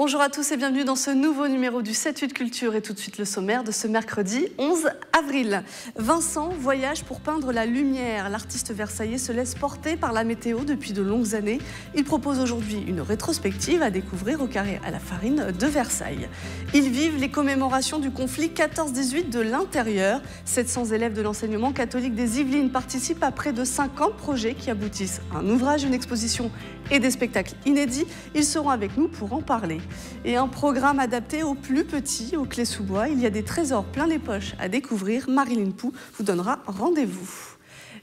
Bonjour à tous et bienvenue dans ce nouveau numéro du 7-8 Culture et tout de suite le sommaire de ce mercredi 11 avril. Vincent voyage pour peindre la lumière. L'artiste versaillais se laisse porter par la météo depuis de longues années. Il propose aujourd'hui une rétrospective à découvrir au Carré à la Farine de Versailles. Ils vivent les commémorations du conflit 14-18 de l'intérieur. 700 élèves de l'enseignement catholique des Yvelines participent à près de 50 projets qui aboutissent à un ouvrage, une exposition et des spectacles inédits. Ils seront avec nous pour en parler. Et un programme adapté aux plus petits, aux Clés-sous-Bois. Il y a des trésors plein les poches à découvrir. Marilyn Pou vous donnera rendez-vous.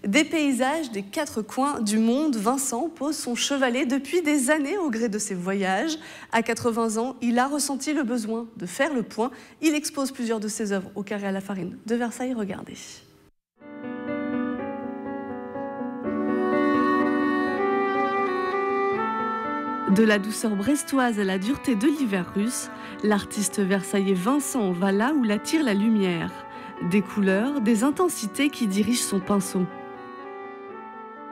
Des paysages des quatre coins du monde, Vincent pose son chevalet depuis des années au gré de ses voyages. À 80 ans, il a ressenti le besoin de faire le point. Il expose plusieurs de ses œuvres au Carré à la Farine de Versailles. Regardez. De la douceur brestoise à la dureté de l'hiver russe, l'artiste versaillais Vincent va là où l'attire la lumière. Des couleurs, des intensités qui dirigent son pinceau.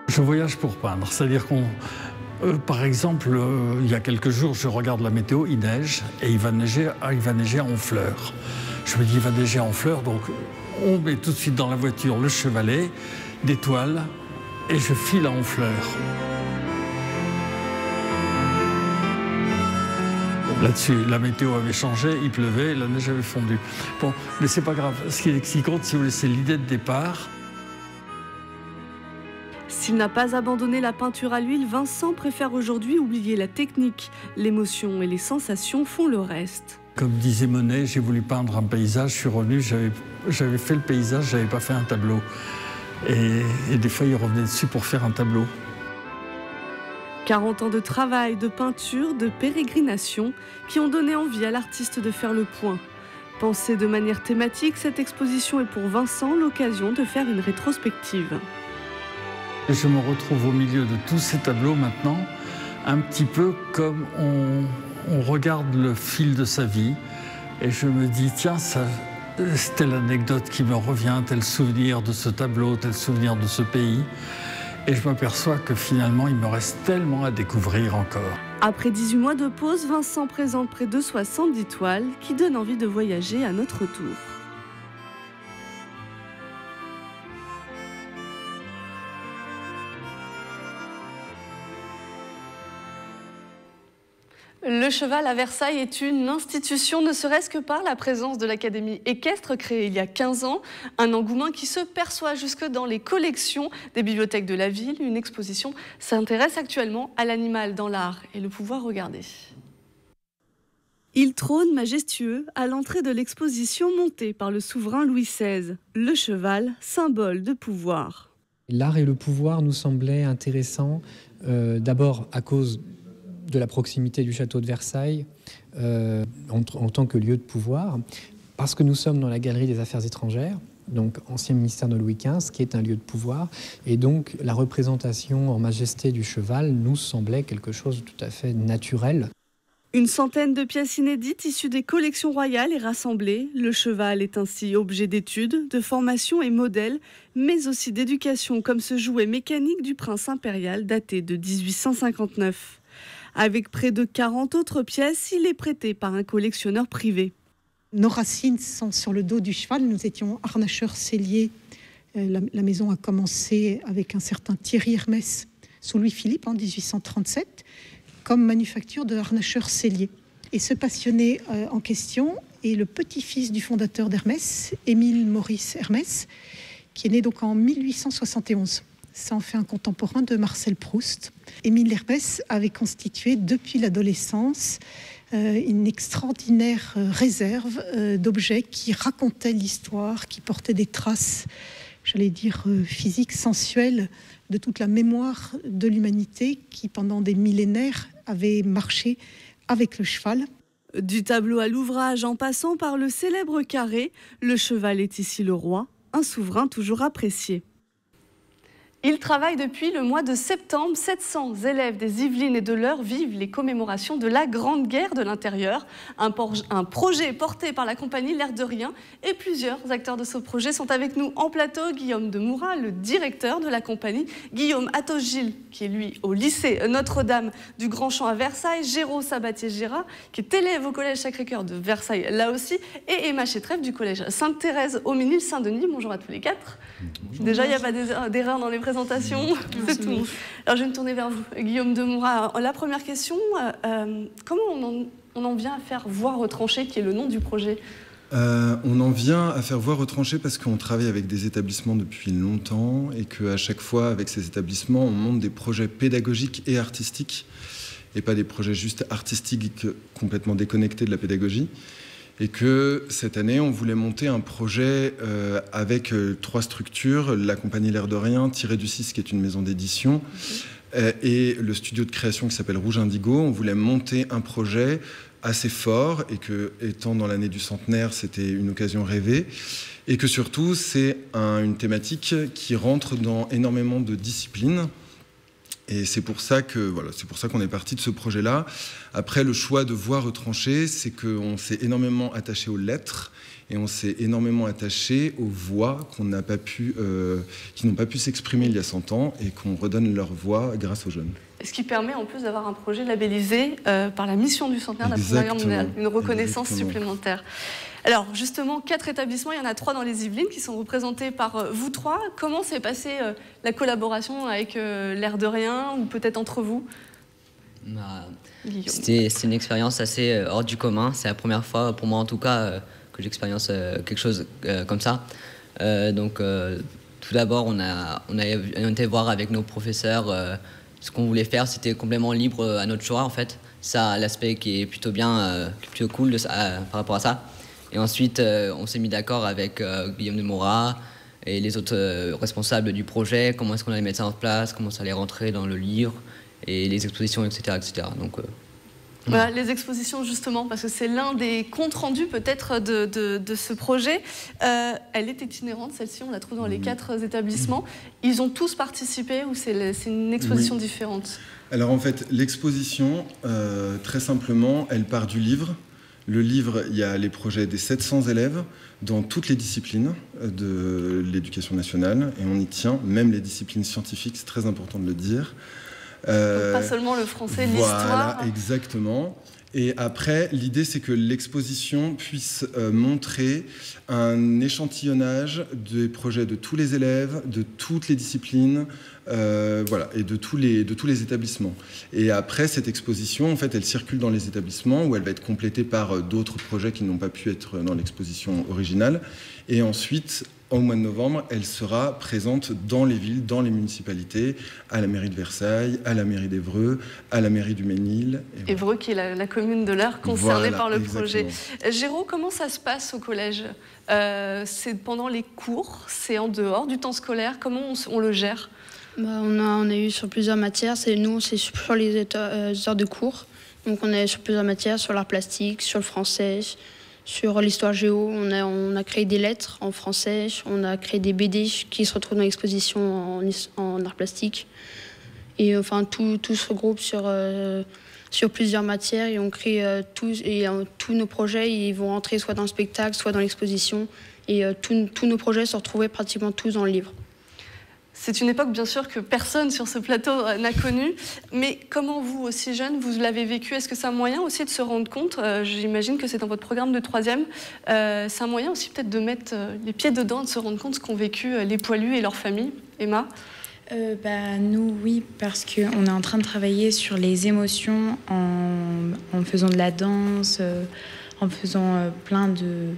Je voyage pour peindre, c'est-à-dire qu'on... par exemple, il y a quelques jours, je regarde la météo, il neige et il va neiger à Honfleur. Je me dis, il va neiger à Honfleur, donc on met tout de suite dans la voiture le chevalet, des toiles et je file à Honfleur. Là-dessus, la météo avait changé, il pleuvait, la neige avait fondu. Bon, mais c'est pas grave. Ce qui compte, si vous voulez, c'est l'idée de départ. S'il n'a pas abandonné la peinture à l'huile, Vincent préfère aujourd'hui oublier la technique. L'émotion et les sensations font le reste. Comme disait Monet, j'ai voulu peindre un paysage, je suis revenu, j'avais fait le paysage, j'avais pas fait un tableau. Et des fois, il revenait dessus pour faire un tableau. 40 ans de travail, de peinture, de pérégrination qui ont donné envie à l'artiste de faire le point. Pensée de manière thématique, cette exposition est pour Vincent l'occasion de faire une rétrospective. Je me retrouve au milieu de tous ces tableaux maintenant, un petit peu comme on regarde le fil de sa vie. Et je me dis, tiens, c'est telle anecdote qui me revient, tel souvenir de ce tableau, tel souvenir de ce pays. Et je m'aperçois que finalement, il me reste tellement à découvrir encore. Après 18 mois de pause, Vincent présente près de 70 toiles qui donnent envie de voyager à notre tour. Le cheval à Versailles est une institution, ne serait-ce que par la présence de l'Académie équestre créée il y a 15 ans. Un engouement qui se perçoit jusque dans les collections des bibliothèques de la ville. Une exposition s'intéresse actuellement à l'animal dans l'art et le pouvoir regarder. Il trône majestueux à l'entrée de l'exposition montée par le souverain Louis XVI. Le cheval, symbole de pouvoir. L'art et le pouvoir nous semblaient intéressants, d'abord à cause de la proximité du château de Versailles en tant que lieu de pouvoir, parce que nous sommes dans la galerie des affaires étrangères, donc ancien ministère de Louis XV, qui est un lieu de pouvoir, et donc la représentation en majesté du cheval nous semblait quelque chose de tout à fait naturel. Une centaine de pièces inédites issues des collections royales est rassemblée. Le cheval est ainsi objet d'études, de formation et modèle, mais aussi d'éducation, comme ce jouet mécanique du prince impérial daté de 1859. Avec près de 40 autres pièces, il est prêté par un collectionneur privé. Nos racines sont sur le dos du cheval. Nous étions harnacheurs selliers. La maison a commencé avec un certain Thierry Hermès sous Louis-Philippe en 1837 comme manufacture de harnacheurs selliers. Et ce passionné en question est le petit-fils du fondateur d'Hermès, Émile Maurice Hermès, qui est né donc en 1871. Ça en fait un contemporain de Marcel Proust. Émile Hermès avait constitué depuis l'adolescence une extraordinaire réserve d'objets qui racontaient l'histoire, qui portaient des traces, j'allais dire, physiques, sensuelles, de toute la mémoire de l'humanité qui, pendant des millénaires, avait marché avec le cheval. Du tableau à l'ouvrage, en passant par le célèbre carré, le cheval est ici le roi, un souverain toujours apprécié. Il travaille depuis le mois de septembre. 700 élèves des Yvelines et de l'Eure vivent les commémorations de la Grande Guerre de l'Intérieur. Un projet porté par la compagnie L'Air de Rien. Et plusieurs acteurs de ce projet sont avec nous en plateau. Guillaume de Moura, le directeur de la compagnie. Guillaume Atos-Gilles, qui est lui au lycée Notre-Dame du Grand Champ à Versailles. Géraud Sabatier-Gérard, qui est élève au collège Sacré-Cœur de Versailles, là aussi. Et Emma Chétref du collège Sainte-Thérèse au Ménil-Saint-Denis. Bonjour à tous les quatre. Bonjour. Déjà, il n'y a pas d'erreur dans les présentations. C'est tout. Alors, je vais me tourner vers vous, Guillaume de Moura. La première question, comment on en vient à faire Voies retranchées, qui est le nom du projet? On en vient à faire Voies retranchées parce qu'on travaille avec des établissements depuis longtemps et qu'à chaque fois, avec ces établissements, on monte des projets pédagogiques et artistiques et pas des projets juste artistiques complètement déconnectés de la pédagogie. Et que cette année, on voulait monter un projet avec 3 structures, la compagnie L'Air de Rien, Tiré du 6, qui est une maison d'édition, et le studio de création qui s'appelle Rouge Indigo. On voulait monter un projet assez fort, et que, étant dans l'année du centenaire, c'était une occasion rêvée, et que surtout, c'est une thématique qui rentre dans énormément de disciplines. Et c'est pour ça qu'on est parti de ce projet-là. Après, le choix de Voies retranchées, c'est qu'on s'est énormément attaché aux lettres et on s'est énormément attaché aux voix qui n'ont pas pu s'exprimer il y a 100 ans et qu'on redonne leur voix grâce aux jeunes. Ce qui permet en plus d'avoir un projet labellisé par la mission du centenaire de la Première Guerre mondiale, une reconnaissance supplémentaire. Alors justement, 4 établissements, il y en a 3 dans les Yvelines qui sont représentés par vous 3. Comment s'est passée la collaboration avec L'Air de Rien ou peut-être entre vous? C'était une expérience assez hors du commun. C'est la première fois, pour moi en tout cas, que j'expérience quelque chose comme ça. Tout d'abord, on été voir avec nos professeurs ce qu'on voulait faire. C'était complètement libre à notre choix en fait. Ça, l'aspect qui est plutôt bien, plutôt cool par rapport à ça. Et ensuite, on s'est mis d'accord avec Guillaume de Moura et les autres responsables du projet, comment est-ce qu'on allait mettre ça en place, comment ça allait rentrer dans le livre, et les expositions, etc. etc. Donc, voilà, les expositions, justement, parce que c'est l'un des comptes rendus peut-être de ce projet. Elle est itinérante, celle-ci, on la trouve dans les 4 établissements. Ils ont tous participé ou c'est une exposition différente? Alors en fait, l'exposition, très simplement, elle part du livre. Le livre, il y a les projets des 700 élèves dans toutes les disciplines de l'éducation nationale, et on y tient, même les disciplines scientifiques, c'est très important de le dire. Pas seulement le français, l'histoire. Voilà, exactement. Et après, l'idée, c'est que l'exposition puisse montrer un échantillonnage des projets de tous les élèves, de toutes les disciplines, et de tous les établissements. Et après, cette exposition, en fait, elle circule dans les établissements où elle va être complétée par d'autres projets qui n'ont pas pu être dans l'exposition originale. Et ensuite, au mois de novembre, elle sera présente dans les villes, dans les municipalités, à la mairie de Versailles, à la mairie d'Évreux, à la mairie du Ménil. Et Évreux, qui est la commune de l'Eure concernée par le projet. Géraud, comment ça se passe au collège? C'est pendant les cours, c'est en dehors du temps scolaire, comment on le gère? On a eu sur plusieurs matières, c'est sur les heures de cours. Donc on est sur plusieurs matières, sur l'art plastique, sur le français, sur l'histoire géo. On a créé des lettres en français, on a créé des BD qui se retrouvent dans l'exposition en art plastique. Et enfin tout se regroupe sur plusieurs matières et on crée tous nos projets, ils vont rentrer soit dans le spectacle, soit dans l'exposition. Et tous nos projets se retrouvaient pratiquement tous dans le livre. C'est une époque, bien sûr, que personne sur ce plateau n'a connue. Mais comment vous, aussi jeune, vous l'avez vécu? Est-ce que c'est un moyen aussi de se rendre compte? J'imagine que c'est dans votre programme de 3e. C'est un moyen aussi peut-être de mettre les pieds dedans, de se rendre compte de ce qu'ont vécu les poilus et leurs familles. Emma? Nous, oui, parce qu'on est en train de travailler sur les émotions en faisant de la danse, en faisant plein de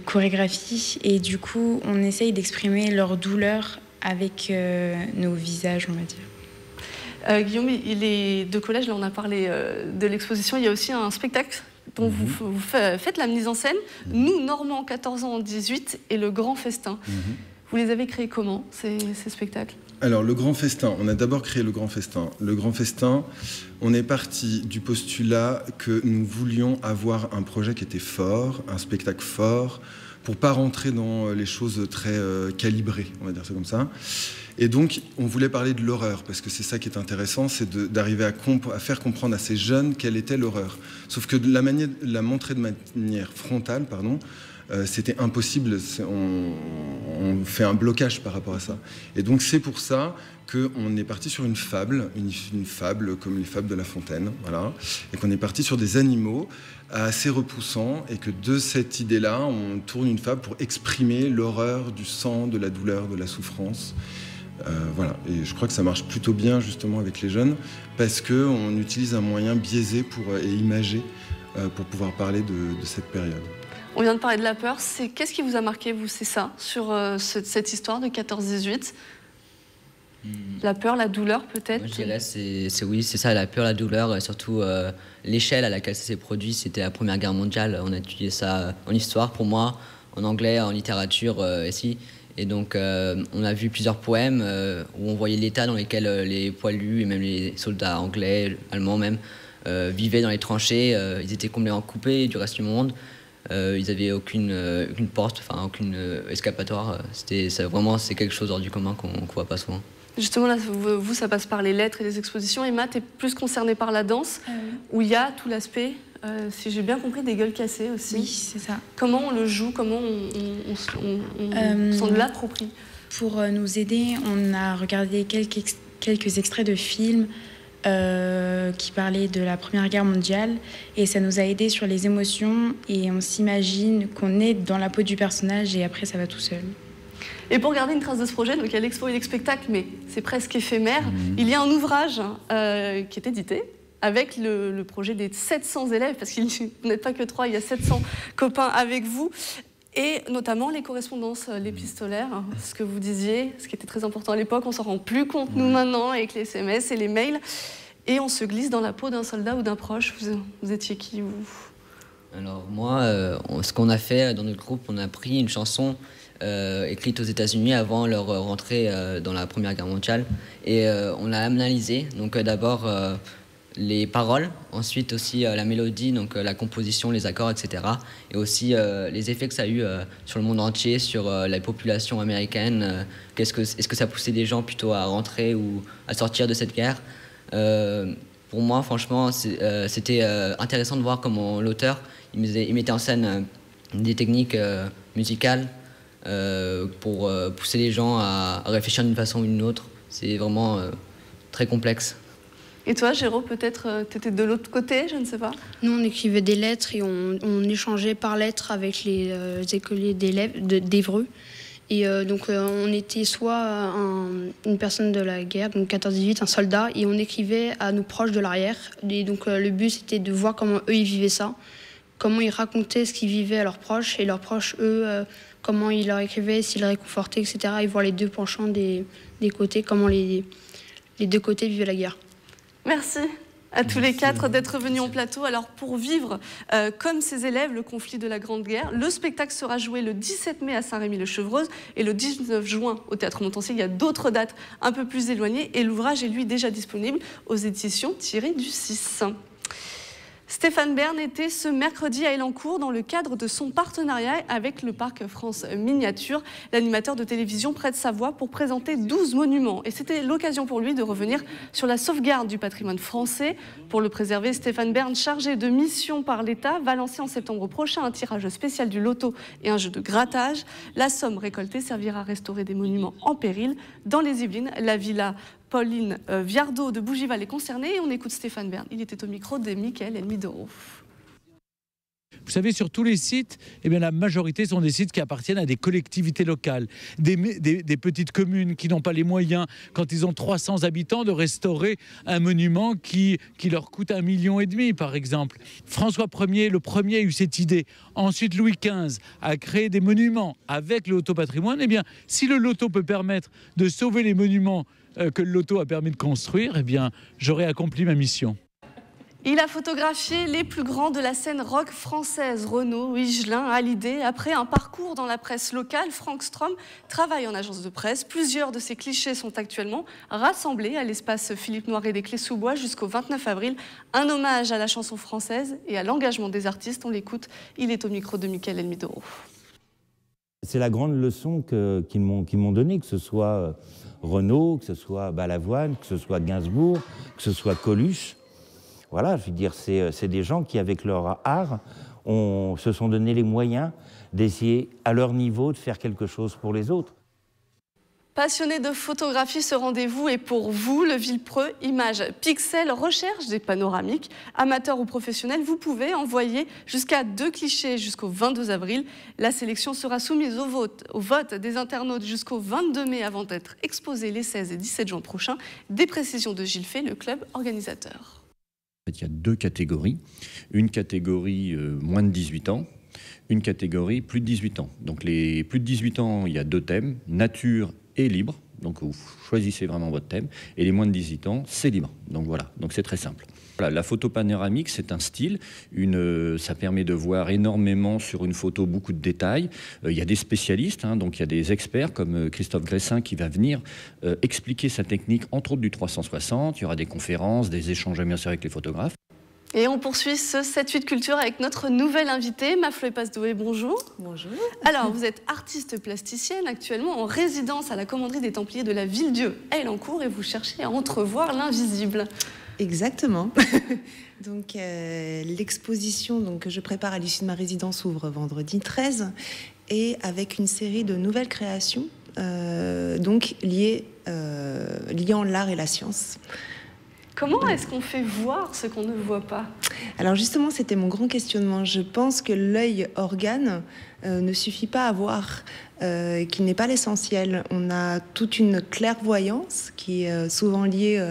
chorégraphie, et du coup on essaye d'exprimer leur douleur avec nos visages, on va dire. Guillaume, il est de collège, là on a parlé de l'exposition, il y a aussi un spectacle dont vous faites la mise en scène, Nous, Normands, 14 ans, 18, et Le Grand Festin. Vous les avez créés comment, ces spectacles? Alors, Le Grand Festin, on a d'abord créé Le Grand Festin. Le Grand Festin, on est parti du postulat que nous voulions avoir un projet qui était fort, un spectacle fort, pour pas rentrer dans les choses très calibrées, on va dire ça comme ça. Et donc, on voulait parler de l'horreur, parce que c'est ça qui est intéressant, c'est d'arriver à faire comprendre à ces jeunes quelle était l'horreur. Sauf que la montrer de manière frontale, c'était impossible. On fait un blocage par rapport à ça. Et donc, c'est pour ça qu'on est parti sur une fable comme les fables de La Fontaine, voilà, et qu'on est parti sur des animaux assez repoussants, et que de cette idée-là, on tourne une fable pour exprimer l'horreur du sang, de la douleur, de la souffrance. Voilà, et je crois que ça marche plutôt bien justement avec les jeunes, parce qu'on utilise un moyen biaisé et imagé pour pouvoir parler de cette période. On vient de parler de la peur. Qu'est-ce qui vous a marqué, vous, c'est ça, sur cette histoire de 14-18 ? La peur, la douleur, peut-être ? Moi, je dirais c'est ça, la peur, la douleur, et surtout l'échelle à laquelle ça s'est produit. C'était la Première Guerre mondiale. On a étudié ça en histoire, pour moi, en anglais, en littérature ici. Et donc, on a vu plusieurs poèmes où on voyait l'état dans lequel les poilus et même les soldats anglais, allemands même, vivaient dans les tranchées. Ils étaient complètement coupés du reste du monde. Ils n'avaient aucune porte, enfin aucune escapatoire. C'est quelque chose hors du commun qu'on ne voit pas souvent. Justement, là, vous, ça passe par les lettres et les expositions. Emma, tu es plus concernée par la danse, où il y a tout l'aspect, si j'ai bien compris, des gueules cassées aussi. Oui, c'est ça. Comment on le joue? Comment on s'en l'approprie? Pour nous aider, on a regardé quelques extraits de films qui parlaient de la Première Guerre mondiale, et ça nous a aidés sur les émotions, et on s'imagine qu'on est dans la peau du personnage, et après ça va tout seul. Et pour garder une trace de ce projet, donc il y a l'expo et le spectacle, mais c'est presque éphémère, il y a un ouvrage qui est édité avec le projet des 700 élèves, parce que vous n'êtes pas que 3, il y a 700 copains avec vous, et notamment les correspondances, l'épistolaire, ce que vous disiez, ce qui était très important à l'époque, on s'en rend plus compte nous maintenant avec les SMS et les mails, et on se glisse dans la peau d'un soldat ou d'un proche. Vous étiez qui, vous? Alors moi, ce qu'on a fait dans notre groupe, on a pris une chanson écrite aux États-Unis avant leur rentrée dans la Première Guerre mondiale, et on l'a analysée. Donc d'abord les paroles, ensuite aussi la mélodie, donc la composition, les accords, etc. Et aussi les effets que ça a eu sur le monde entier, sur la population américaine. Est-ce que ça poussait des gens plutôt à rentrer ou à sortir de cette guerre? Pour moi, franchement, c'était intéressant de voir comment l'auteur il mettait en scène des techniques musicales pour pousser les gens à réfléchir d'une façon ou d'une autre. C'est vraiment très complexe. Et toi, Géraud, peut-être tu étais de l'autre côté, je ne sais pas. Nous, on écrivait des lettres et on échangeait par lettres avec les écoliers d'Évreux. Et donc, on était soit une personne de la guerre, donc 14-18, un soldat, et on écrivait à nos proches de l'arrière. Et donc, le but, c'était de voir comment eux, ils vivaient ça, comment ils racontaient ce qu'ils vivaient à leurs proches, et leurs proches, eux, comment ils leur écrivaient, s'ils les réconfortaient, etc. Et voir les deux penchants des côtés, comment les deux côtés vivaient la guerre. Merci à tous les quatre d'être venus en plateau. Alors pour vivre comme ces élèves le conflit de la Grande Guerre, le spectacle sera joué le 17 mai à Saint-Rémy-le-Chevreuse et le 19 juin au Théâtre Montansier. Il y a d'autres dates un peu plus éloignées et l'ouvrage est lui déjà disponible aux éditions Thierry Ducis. Stéphane Bern était ce mercredi à Elancourt dans le cadre de son partenariat avec le Parc France Miniature. L'animateur de télévision prête sa voix pour présenter 12 monuments. Et c'était l'occasion pour lui de revenir sur la sauvegarde du patrimoine français. Pour le préserver, Stéphane Bern, chargé de mission par l'État, va lancer en septembre prochain un tirage spécial du loto et un jeu de grattage. La somme récoltée servira à restaurer des monuments en péril. Dans les Yvelines, la villa Pauline Viardot de Bougival est concernée et on écoute Stéphane Bern. Il était au micro de Mickaël Elmidoro. Vous savez, sur tous les sites, eh bien, la majorité sont des sites qui appartiennent à des collectivités locales, des petites communes qui n'ont pas les moyens, quand ils ont 300 habitants, de restaurer un monument qui leur coûte 1,5 million, par exemple. François Ier, le premier, a eu cette idée. Ensuite, Louis XV a créé des monuments avec le loto patrimoine. Eh bien, si le loto peut permettre de sauver les monuments que le loto a permis de construire, eh bien, j'aurais accompli ma mission. Il a photographié les plus grands de la scène rock française, Renaud, Higelin, Hallyday. Après un parcours dans la presse locale, Franck Strom travaille en agence de presse. Plusieurs de ses clichés sont actuellement rassemblés à l'espace Philippe Noiret des Clés-sous-Bois jusqu'au 29 avril. Un hommage à la chanson française et à l'engagement des artistes. On l'écoute, il est au micro de Mickaël Elmidoro. C'est la grande leçon qu'ils m'ont donnée, que ce soit Renaud, que ce soit Balavoine, que ce soit Gainsbourg, que ce soit Coluche. Voilà, je veux dire, c'est des gens qui, avec leur art, se sont donné les moyens d'essayer, à leur niveau, de faire quelque chose pour les autres. Passionné de photographie, ce rendez-vous est pour vous. Le Villepreux Images Pixel recherche des panoramiques. Amateurs ou professionnels, vous pouvez envoyer jusqu'à 2 clichés jusqu'au 22 avril. La sélection sera soumise au vote des internautes jusqu'au 22 mai avant d'être exposée les 16 et 17 juin prochains. Des précisions de Gilles Fay, le club organisateur. Il y a 2 catégories. Une catégorie moins de 18 ans, une catégorie plus de 18 ans. Donc les plus de 18 ans, il y a 2 thèmes, nature et libre. Donc vous choisissez vraiment votre thème. Et les moins de 18 ans, c'est libre. Donc voilà, donc c'est très simple. Voilà, la photo panoramique, c'est un style. Ça permet de voir énormément sur une photo beaucoup de détails. Il y a des spécialistes, donc il y a des experts comme Christophe Gressin qui va venir expliquer sa technique, entre autres du 360. Il y aura des conférences, des échanges bien sûr avec les photographes. Et on poursuit ce 7-8 Culture avec notre nouvelle invitée, Mafloé Pasdoué. Bonjour. Bonjour. Alors, vous êtes artiste plasticienne, actuellement en résidence à la Commanderie des Templiers de la Ville-Dieu à Elancourt, et vous cherchez à entrevoir l'invisible. Exactement. Donc, l'exposition que je prépare à l'issue de ma résidence ouvre vendredi 13, et avec une série de nouvelles créations liées en l'art et la science. Comment est-ce qu'on fait voir ce qu'on ne voit pas? Alors justement, c'était mon grand questionnement. Je pense que l'œil organe ne suffit pas à voir, qu'il n'est pas l'essentiel. On a toute une clairvoyance qui est souvent liée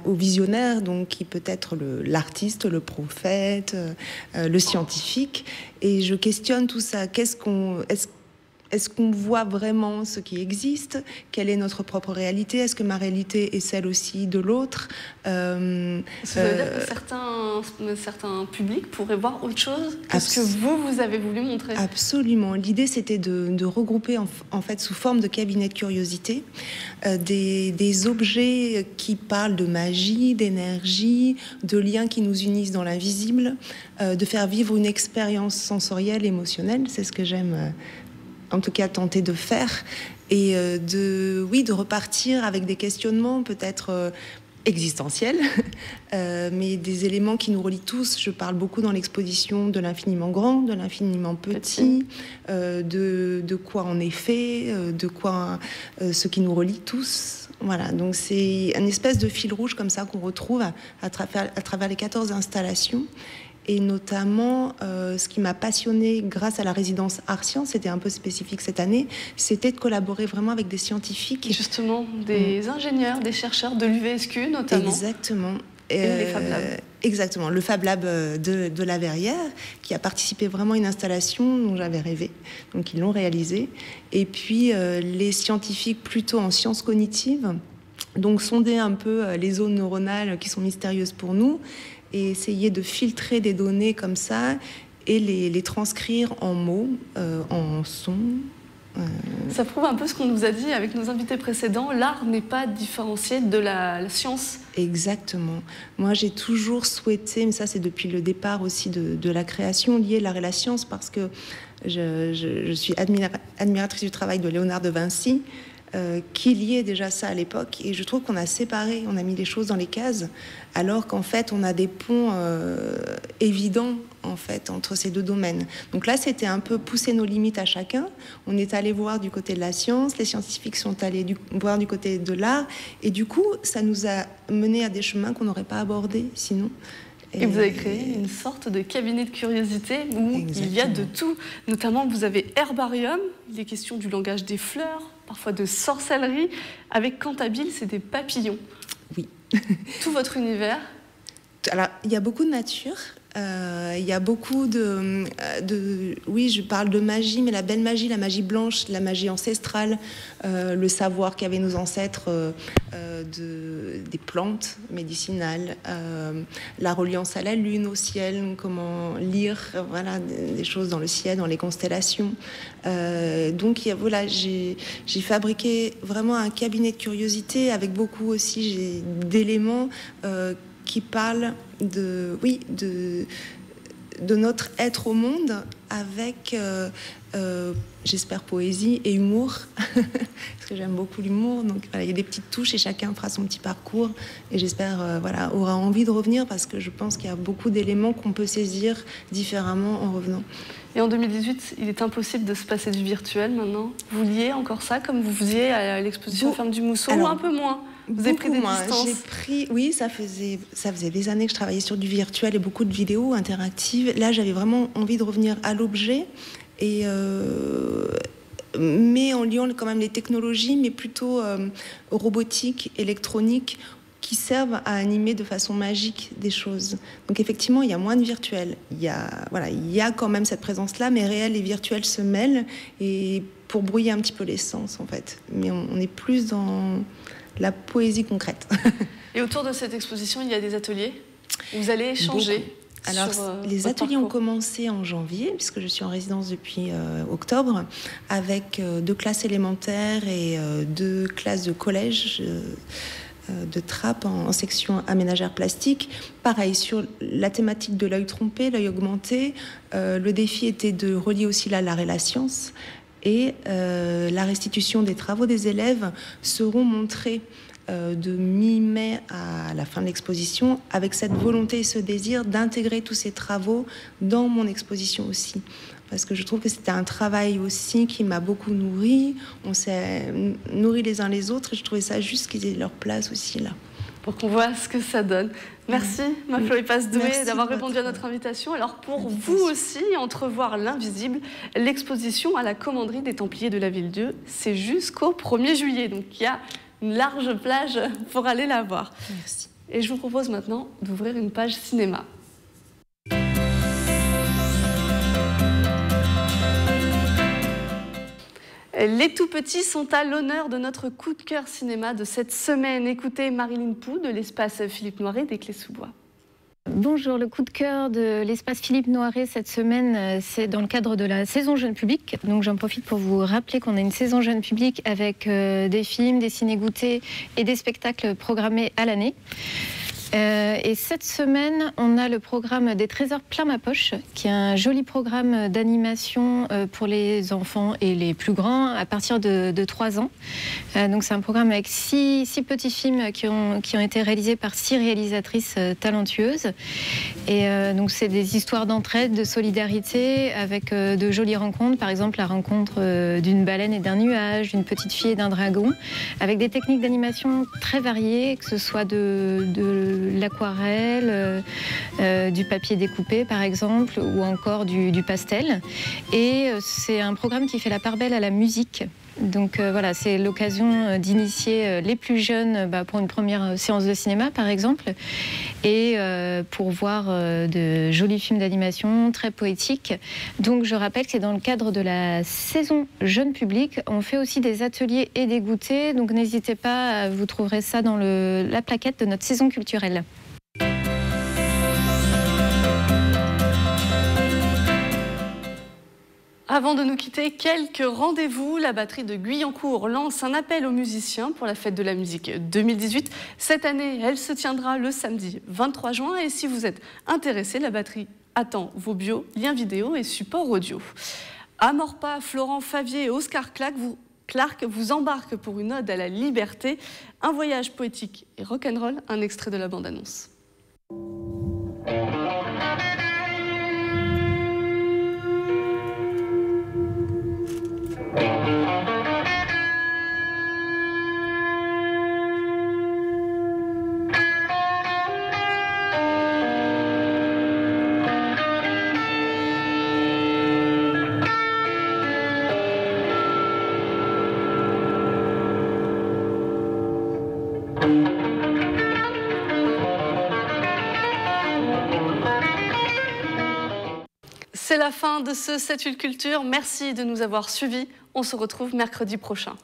au visionnaire, donc qui peut être l'artiste, le prophète, le scientifique. Et je questionne tout ça. Est-ce qu'on voit vraiment ce qui existe? Quelle est notre propre réalité? Est-ce que ma réalité est celle aussi de l'autre? Ça veut dire que certains publics pourraient voir autre chose que ce que vous avez voulu montrer? Absolument. L'idée, c'était de regrouper en fait sous forme de cabinet de curiosité des objets qui parlent de magie, d'énergie, de liens qui nous unissent dans l'invisible, de faire vivre une expérience sensorielle, émotionnelle. C'est ce que j'aime en tout cas tenter de faire, et de repartir avec des questionnements peut-être existentiels, mais des éléments qui nous relient tous. Je parle beaucoup dans l'exposition de l'infiniment grand, de l'infiniment petit, de quoi on est fait, de quoi ce qui nous relie tous. Voilà, donc c'est une espèce de fil rouge comme ça qu'on retrouve à travers les 14 installations. Et notamment, ce qui m'a passionnée grâce à la résidence Art-Sciences, c'était un peu spécifique cette année, c'était de collaborer vraiment avec des scientifiques. Justement, des ingénieurs, des chercheurs de l'UVSQ notamment. Exactement. Et les Fab Labs. Exactement, le Fab Lab de la Verrière, qui a participé vraiment à une installation dont j'avais rêvé. Donc ils l'ont réalisée. Et puis les scientifiques plutôt en sciences cognitives, donc sonder un peu les zones neuronales qui sont mystérieuses pour nous, et essayer de filtrer des données comme ça et les transcrire en mots, en sons. Ça prouve un peu ce qu'on nous a dit avec nos invités précédents. L'art n'est pas différencié de la science. Exactement. Moi, j'ai toujours souhaité, mais ça c'est depuis le départ aussi de la création, lier l'art et la science, parce que je suis admiratrice du travail de Léonard de Vinci, qui liait déjà ça à l'époque, et je trouve qu'on a séparé, on a mis les choses dans les cases, alors qu'en fait on a des ponts évidents en fait entre ces deux domaines. Donc là, c'était un peu pousser nos limites à chacun. On est allé voir du côté de la science, les scientifiques sont allés voir du côté de l'art, et du coup ça nous a mené à des chemins qu'on n'aurait pas abordés sinon. Et vous avez créé une sorte de cabinet de curiosité où il y a de tout. Notamment, vous avez Herbarium, il est question du langage des fleurs, parfois de sorcellerie. Avec Cantabile, c'est des papillons. Oui. Tout votre univers? Alors, il y a beaucoup de nature. Il y a beaucoup oui, je parle de magie, mais la belle magie, la magie blanche, la magie ancestrale, le savoir qu'avaient nos ancêtres des plantes médicinales, la reliance à la lune, au ciel, comment lire, voilà, des choses dans le ciel, dans les constellations. Donc voilà, j'ai fabriqué vraiment un cabinet de curiosité avec beaucoup aussi d'éléments qui parle de notre être au monde avec, j'espère, poésie et humour, parce que j'aime beaucoup l'humour. Donc voilà, il y a des petites touches et chacun fera son petit parcours. Et j'espère, voilà, aura envie de revenir parce que je pense qu'il y a beaucoup d'éléments qu'on peut saisir différemment en revenant. Et en 2018, il est impossible de se passer du virtuel maintenant. Vous liez encore ça comme vous faisiez à l'exposition Ferme du Mousseau, ou un peu moins? Vous avez pris des distances? Oui, ça faisait des années que je travaillais sur du virtuel et beaucoup de vidéos interactives. Là, j'avais vraiment envie de revenir à l'objet, mais en liant quand même les technologies, mais plutôt robotiques, électroniques, qui servent à animer de façon magique des choses. Donc effectivement, il y a moins de virtuel. Il y a quand même cette présence-là, mais réel et virtuel se mêlent, et pour brouiller un petit peu les sens, en fait. Mais on est plus dans la poésie concrète. Et autour de cette exposition, il y a des ateliers où vous allez échanger. Alors, les ateliers ont commencé en janvier, puisque je suis en résidence depuis octobre, avec 2 classes élémentaires et 2 classes de collège de Trappes en section aménagère plastique. Pareil, sur la thématique de l'œil trompé, l'œil augmenté, le défi était de relier aussi là l'art et la science. Et la restitution des travaux des élèves seront montrés de mi-mai à la fin de l'exposition, avec cette volonté et ce désir d'intégrer tous ces travaux dans mon exposition aussi. Parce que je trouve que c'était un travail aussi qui m'a beaucoup nourri. On s'est nourris les uns les autres et je trouvais ça juste qu'ils aient leur place aussi là. Pour qu'on voit ce que ça donne. Merci, Marie-Chloé Passedoué, d'avoir répondu à notre invitation. Alors, pour vous aussi, entrevoir l'invisible, l'exposition à la commanderie des Templiers de la Ville-Dieu, c'est jusqu'au 1er juillet. Donc, il y a une large plage pour aller la voir. Merci. Et je vous propose maintenant d'ouvrir une page cinéma. Les tout-petits sont à l'honneur de notre coup de cœur cinéma de cette semaine. Écoutez Marilyn Pou de l'espace Philippe Noiret des Clés-sous-Bois. Bonjour, le coup de cœur de l'espace Philippe Noiret cette semaine, c'est dans le cadre de la saison jeune public. Donc j'en profite pour vous rappeler qu'on a une saison jeune public avec des films, des ciné-goûtés et des spectacles programmés à l'année. Et cette semaine, on a le programme des Trésors plein ma poche, qui est un joli programme d'animation pour les enfants et les plus grands à partir de 3 ans. Donc c'est un programme avec 6 petits films qui ont été réalisés par 6 réalisatrices talentueuses. Et donc c'est des histoires d'entraide, de solidarité, avec de jolies rencontres. Par exemple, la rencontre d'une baleine et d'un nuage, d'une petite fille et d'un dragon, avec des techniques d'animation très variées, que ce soit de l'aquarelle, du papier découpé par exemple, ou encore du pastel. Et c'est un programme qui fait la part belle à la musique. Donc voilà, c'est l'occasion d'initier les plus jeunes pour une première séance de cinéma par exemple, et pour voir de jolis films d'animation très poétiques. Donc je rappelle que c'est dans le cadre de la saison jeune public. On fait aussi des ateliers et des goûters, donc n'hésitez pas, vous trouverez ça dans la plaquette de notre saison culturelle. Avant de nous quitter, quelques rendez-vous. La batterie de Guyancourt lance un appel aux musiciens pour la fête de la musique 2018. Cette année, elle se tiendra le samedi 23 juin. Et si vous êtes intéressé, la batterie attend vos bios, liens vidéo et supports audio. À Maurepas, Florent Favier et Oscar Clark vous embarquent pour une ode à la liberté. Un voyage poétique et rock'n'roll, un extrait de la bande-annonce. C'est la fin de ce 7-8 Culture. Merci de nous avoir suivis. On se retrouve mercredi prochain.